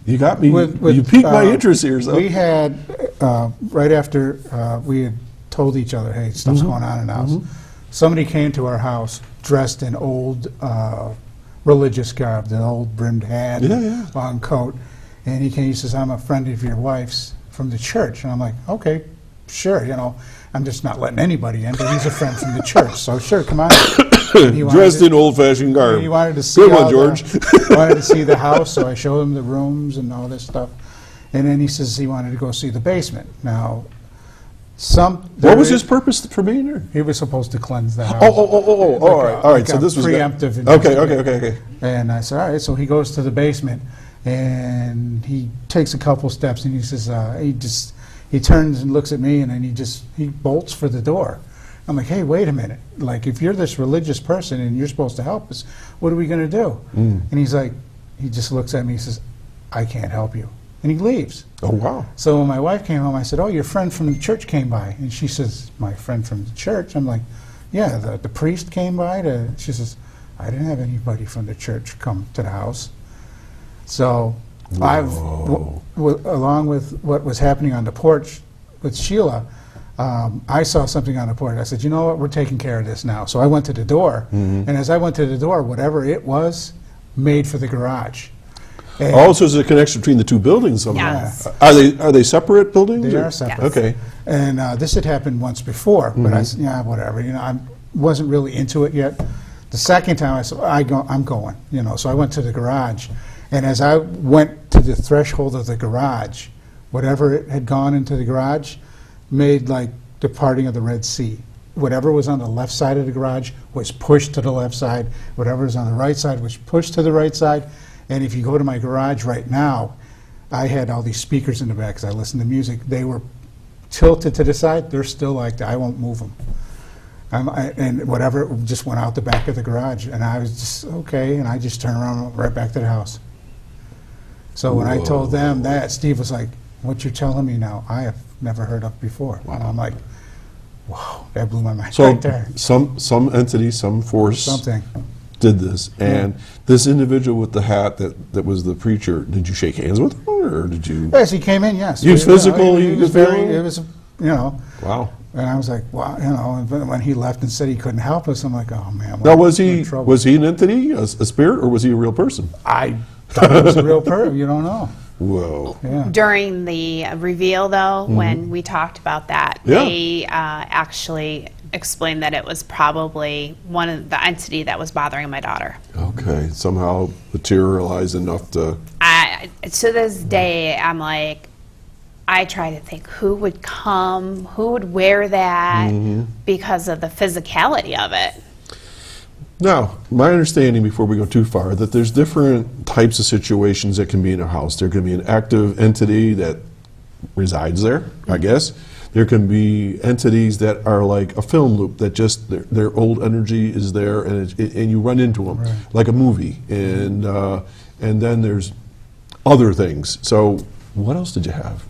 You got me. You piqued my interest here. So. We had right after we had told each other, "Hey, stuff's going on in the house." Somebody came to our house dressed in old religious garb, the old brimmed hat, long coat, and he came. He says, "I'm a friend of your wife's from the church," and I'm like, "Okay, sure. You know, I'm just not letting anybody in, but he's a friend from the church, so sure, come on." Dressed in old-fashioned garb. He wanted to see Good one, George. wanted to see the house, so I showed him the rooms and all this stuff. And then he says he wanted to go see the basement. Now, what was his purpose for being there? He was supposed to cleanse the house. All right. So this was preemptive. Okay. And I said, all right. So he goes to the basement, and he takes a couple steps, and he says, he turns and looks at me, and then he bolts for the door. I'm like, hey, wait a minute. Like, if you're this religious person and you're supposed to help us, what are we going to do? And he's like, he just looks at me, he says, I can't help you. And he leaves. Oh, wow. So when my wife came home, I said, oh, your friend from the church came by. And she says, my friend from the church? I'm like, yeah, the priest came by to, she says, I didn't have anybody from the church come to the house. So along with what was happening on the porch with Sheila, I saw something on the porch. I said, you know what, we're taking care of this now. So I went to the door, and as I went to the door, whatever it was, made for the garage. And Also, there's a connection between the two buildings somehow. Yes. Are they separate buildings? They or- are separate. Yes. Okay. And this had happened once before, but I said, yeah, whatever. You know, I wasn't really into it yet. The second time, I said, I'm going. You know, so I went to the garage, and as I went to the threshold of the garage, whatever it had gone into the garage made like the parting of the Red Sea. Whatever was on the left side of the garage was pushed to the left side. Whatever was on the right side was pushed to the right side. And if you go to my garage right now, I had all these speakers in the back because I listened to music. They were tilted to the side. They're still like that. I won't move them. And whatever just went out the back of the garage. And I was just, okay. And I just turned around and went right back to the house. So when I told them that, Steve was like, what you're telling me now, I have never heard of before. And I'm like, wow, that blew my mind So right there. some entity, some force Something. did this, and this individual with the hat that was the preacher. Did you shake hands with him, or did you? Yes, he came in, yes. He was physical, He you was could feel very, him? it was, you know. Wow. And I was like, wow, you know, and when he left and said he couldn't help us, I'm like, oh man. Now, we're in trouble. was he an entity, a spirit, or was he a real person? I thought he was a real person. You don't know. Whoa. Yeah. During the reveal, though, when we talked about that, Yeah. they actually explained that it was probably one of the entity that was bothering my daughter. Okay, somehow materialized enough to. To this day, I'm like, I try to think who would come, who would wear that because of the physicality of it. Now, my understanding, before we go too far, that there's different types of situations that can be in a house. There can be an active entity that resides there, I guess. There can be entities that are like a film loop, that just their old energy is there, and you run into them, like a movie. And then there's other things. So what else did you have?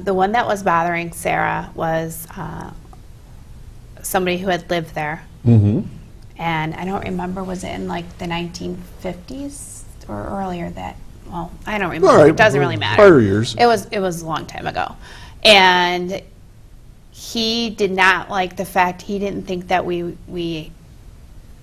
The one that was bothering Sarah was somebody who had lived there. And I don't remember, was it in like the 1950s or earlier that, well, I don't remember. All right, It doesn't really matter. prior years. It was a long time ago. And he did not like the fact, he didn't think that we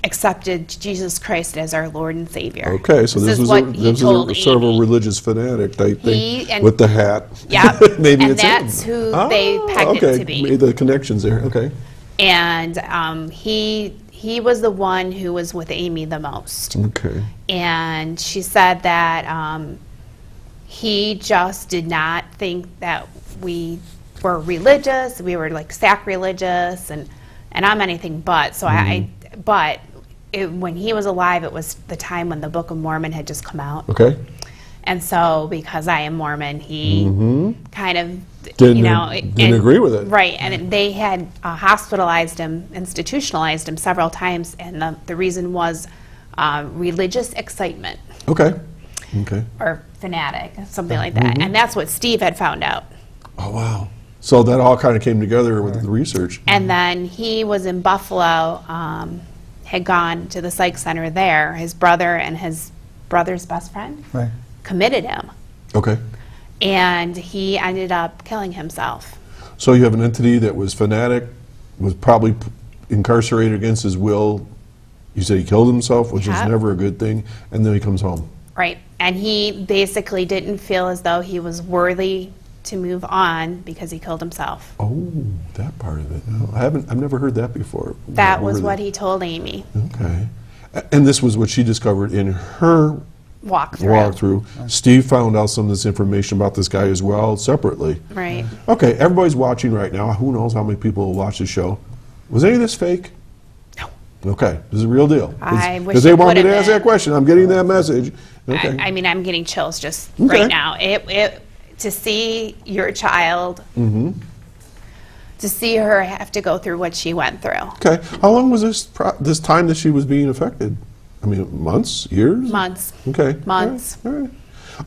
accepted Jesus Christ as our Lord and Savior. Okay, so this is was what he told sort of a Amy. religious fanatic type He thing and- with the hat. Yeah, Maybe and it's that's him. who they pegged it okay. to be. Made the connections there. Okay. And he was the one who was with Amy the most. Okay. And she said that he just did not think that we were religious. We were like sacrilegious, and I'm anything but. So when he was alive, it was the time when the Book of Mormon had just come out. Okay. And so, because I am Mormon, he kind of, Didn't agree with it. Right, and they had hospitalized him, institutionalized him several times, and the reason was religious excitement Okay. Okay. or fanatic, something like that. And that's what Steve had found out. Oh, wow. So that all kind of came together with the research. And then he was in Buffalo, had gone to the psych center there. His brother and his brother's best friend Right. committed him, Okay. and he ended up killing himself. So you have an entity that was fanatic, was probably incarcerated against his will. You said he killed himself, which is Yep. never a good thing, and then he comes home. Right, and he basically didn't feel as though he was worthy to move on because he killed himself. Oh, that part of it. No, I've never heard that before. That was what he told Amy. Okay. And this was what she discovered in her Walkthrough. Steve found out some of this information about this guy as well, separately. Right. Okay, everybody's watching right now. Who knows how many people will watch the show? Was any of this fake? No. Okay, this is a real deal. I wish Because they it want me would to have ask that been. question. I'm getting that message. Okay. I mean, I'm getting chills just Okay. right now. It to see your child, to see her have to go through what she went through. Okay. How long was this time that she was being affected? I mean, months, years? Months. Okay. Months. All right.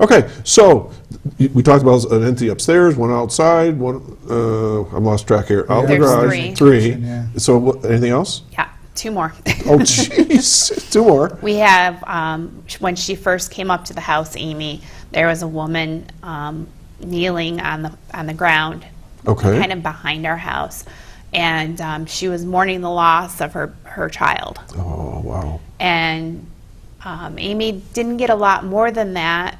Okay, so we talked about an empty upstairs, one outside, one, I'm lost track here. Out in the There's garage. three. Yeah. So anything else? Yeah, 2 more. Oh, jeez. 2 more. We have, when she first came up to the house, Amy, there was a woman kneeling on the ground, Okay. kind of behind our house, and she was mourning the loss of her child. Oh, wow. And Amy didn't get a lot more than that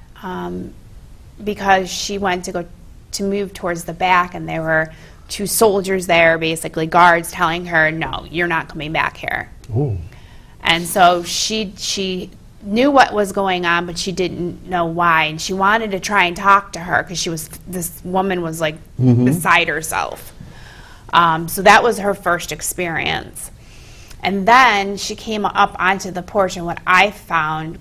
because she went to move towards the back, and there were 2 soldiers there, basically guards, telling her, "No, you're not coming back here." Oh. And so she knew what was going on, but she didn't know why, and she wanted to try and talk to her because this woman was like beside herself. So that was her first experience. And then she came up onto the porch, and what I found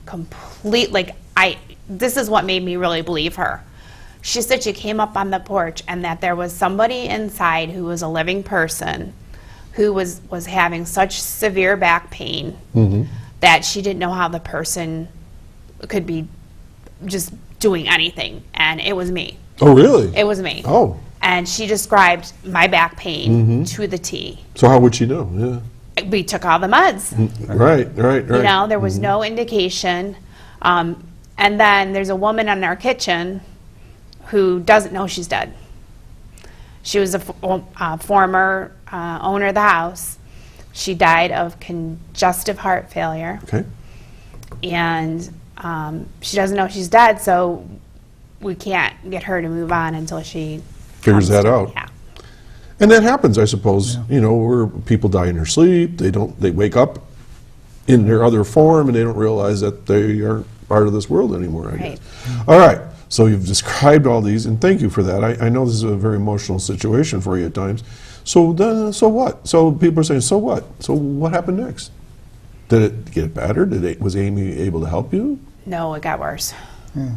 this is what made me really believe her. She said she came up on the porch and that there was somebody inside who was a living person who was having such severe back pain that she didn't know how the person could be just doing anything. And it was me. Oh, really? It was me. Oh. And she described my back pain to the T. So how would she know? Yeah. We took all the meds. Right. You know, there was no indication. And then there's a woman in our kitchen who doesn't know she's dead. She was a former owner of the house. She died of congestive heart failure. Okay. And she doesn't know she's dead, so we can't get her to move on until she Figures that out. Yeah. And that happens, I suppose, you know, where people die in their sleep, they wake up in their other form and they don't realize that they aren't part of this world anymore, I guess. All right, so you've described all these, and thank you for that. I know this is a very emotional situation for you at times. So then, so what? So people are saying, so what? So what happened next? Did it get better? Was Amy able to help you? No, it got worse. Yeah.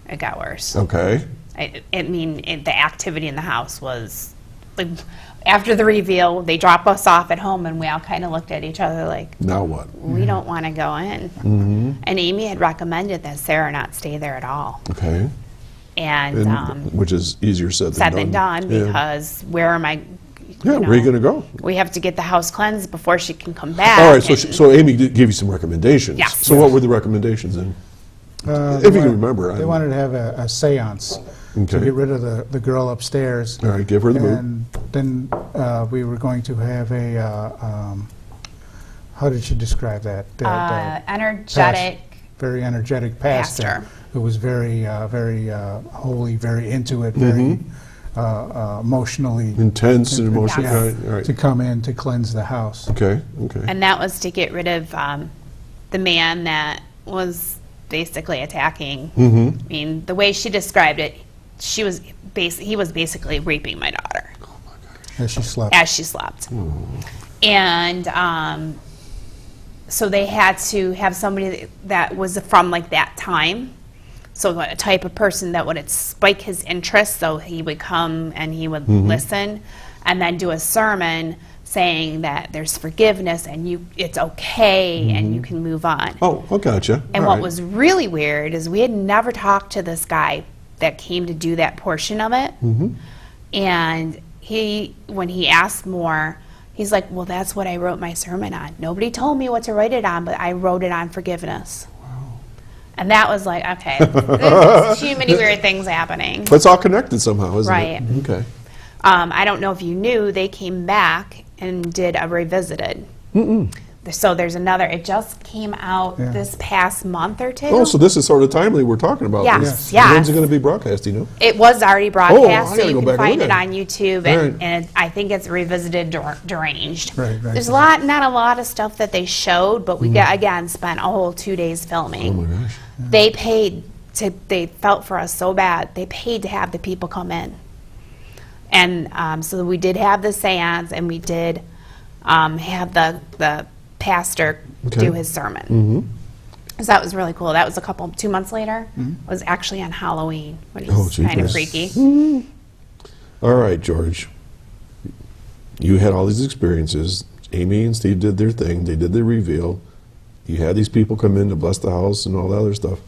It got worse. Okay. The activity in the house was, like, after the reveal, they drop us off at home, and we all kind of looked at each other like, now what? We don't want to go in. And Amy had recommended that Sarah not stay there at all. Okay. And which is easier said than done. Yeah. Because where am I? Yeah, where are you going to go? We have to get the house cleansed before she can come back. All right, so Amy did give you some recommendations. Yes. So what were the recommendations then? If you can remember. They wanted to have a seance to get rid of the girl upstairs. All right, give her the boot. And then we were going to have how did she describe that? Energetic. Very energetic pastor who was very holy, very into it, very emotionally intense and emotionally. Yes. Right. To come in to cleanse the house. Okay. And that was to get rid of the man that was basically attacking. I mean, the way she described it, he was basically raping my daughter. Oh my gosh. As she slept. And so they had to have somebody that was from like that time. So a type of person that would spike his interest, so he would come and he would listen and then do a sermon saying that there's forgiveness and it's okay and you can move on. Oh, gotcha. And what was really weird is we had never talked to this guy that came to do that portion of it. And when he asked more, he's like, well, that's what I wrote my sermon on. Nobody told me what to write it on, but I wrote it on forgiveness. And that was like, okay, there's too many weird things happening. But it's all connected somehow, isn't it? Right. Okay. I don't know if you knew, they came back and did a revisited. So there's another, it just came out this past month or two. Oh, so this is sort of timely we're talking about. Yes. When's it going to be broadcast, do you know? It was already broadcast, so you can find it at on YouTube, and I think it's revisited Deranged. Right. There's not a lot of stuff that they showed, but we again spent a whole 2 days filming. Oh my gosh. They felt for us so bad, they paid to have the people come in. And so we did have the seance, and we did have the pastor do his sermon. So that was really cool. That was 2 months later. It was actually on Halloween, which is kind of freaky. All right, George. You had all these experiences. Amy and Steve did their thing. They did the reveal. You had these people come in to bless the house and all that other stuff.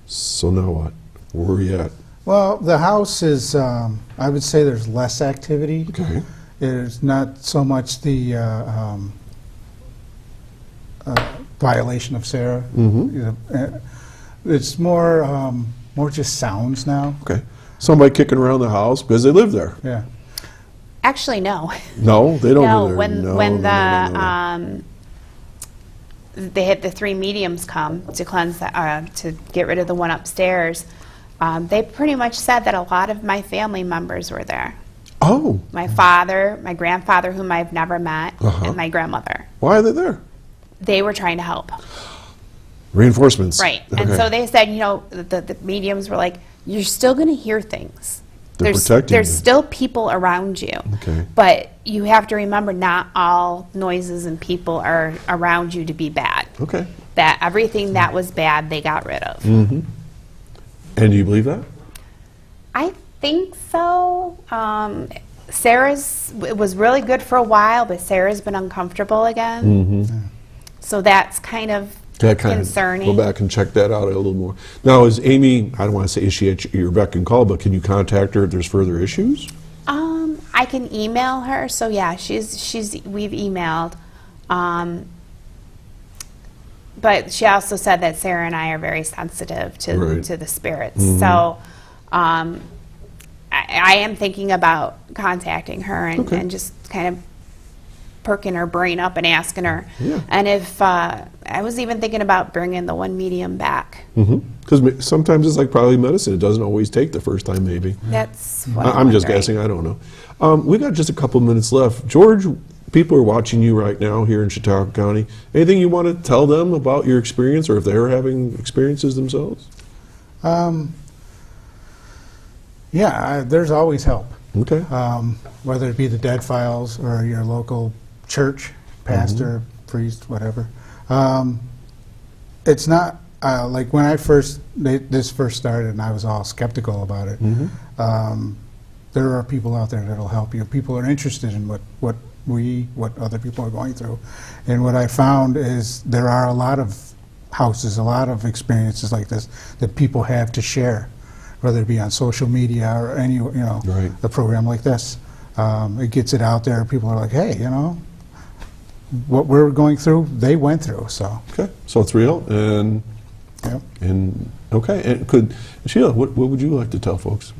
So now what? Where are you at? Well, the house is, I would say there's less activity. Okay. It's not so much the violation of Sarah. It's more just sounds now. Okay. Somebody kicking around the house because they live there. Yeah. Actually, no. No, they don't No, live there. when No. they had the 3 mediums come to cleanse to get rid of the one upstairs, they pretty much said that a lot of my family members were there. Oh. My father, my grandfather, whom I've never met, and my grandmother. Why are they there? They were trying to help. Reinforcements. Right. Okay. And so they said, the mediums were like, you're still going to hear things. They're protecting there's you. still people around you. Okay. But you have to remember not all noises and people are around you to be bad. Okay. That everything that was bad, they got rid of. And do you believe that? I think so. It was really good for a while, but Sarah's been uncomfortable again. So that's kind of concerning. Go back and check that out a little more. Now, is Amy, I don't want to say is she at your beck and call, but can you contact her if there's further issues? I can email her. So yeah, we've emailed. But she also said that Sarah and I are very sensitive to the spirits. So I am thinking about contacting her and just kind of perking her brain up and asking her. Yeah. And if I was even thinking about bringing the one medium back. Because sometimes it's like probably medicine. It doesn't always take the first time, maybe. That's what I'm just guessing. I don't know. We got just a couple minutes left. George, people are watching you right now here in Chautauqua County. Anything you want to tell them about your experience, or if they're having experiences themselves? Yeah, there's always help. Okay. Whether it be the Dead Files or your local church, pastor, priest, whatever. It's not like when this first started and I was all skeptical about it. There are people out there that'll help you. People are interested in what other people are going through. And what I found is there are a lot of houses, a lot of experiences like this that people have to share, whether it be on social media or any, a program like this. It gets it out there. People are like, hey, what we're going through, they went through. So Okay, so it's real, and yep. and okay, and Sheila, what would you like to tell folks?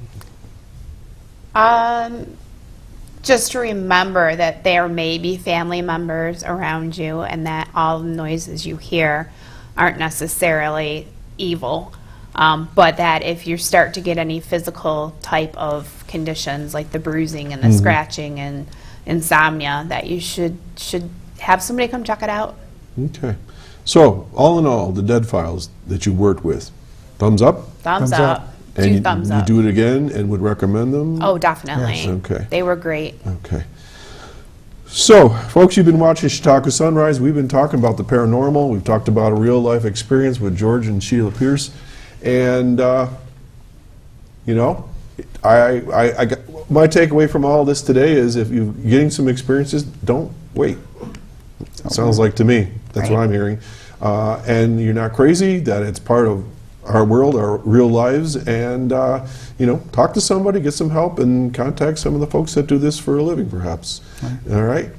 Just to remember that there may be family members around you and that all the noises you hear aren't necessarily evil, but that if you start to get any physical type of conditions like the bruising and the scratching and insomnia, that you should have somebody come check it out. Okay, so all in all, the Dead Files that you worked with, thumbs up? Thumbs up. And Two thumbs up. you do it again and would recommend them? Oh, definitely. Yes. Okay. They were great. Okay. So, folks, you've been watching Chautauqua Sunrise. We've been talking about the paranormal. We've talked about a real-life experience with George and Sheila Pierce. And, my takeaway from all this today is if you're getting some experiences, don't wait. Sounds like to me. That's what I'm hearing. And you're not crazy, that it's part of our world, our real lives, and talk to somebody, get some help, and contact some of the folks that do this for a living, perhaps. All right.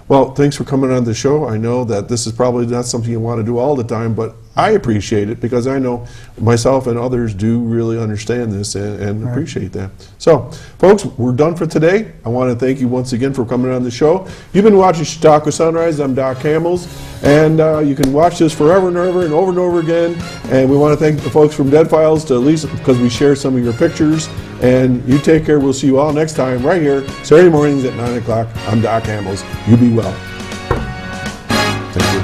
Well, thanks for coming on the show. I know that this is probably not something you want to do all the time, but I appreciate it because I know myself and others do really understand this and appreciate that. So, folks, we're done for today. I want to thank you once again for coming on the show. You've been watching Chautauqua Sunrise. I'm Doc Hamels, and you can watch this forever and ever and over again. And we want to thank the folks from Dead Files, to at least because we share some of your pictures. And you take care. We'll see you all next time right here, Saturday mornings at 9 o'clock. I'm Doc Hamels. You be well. Thank you.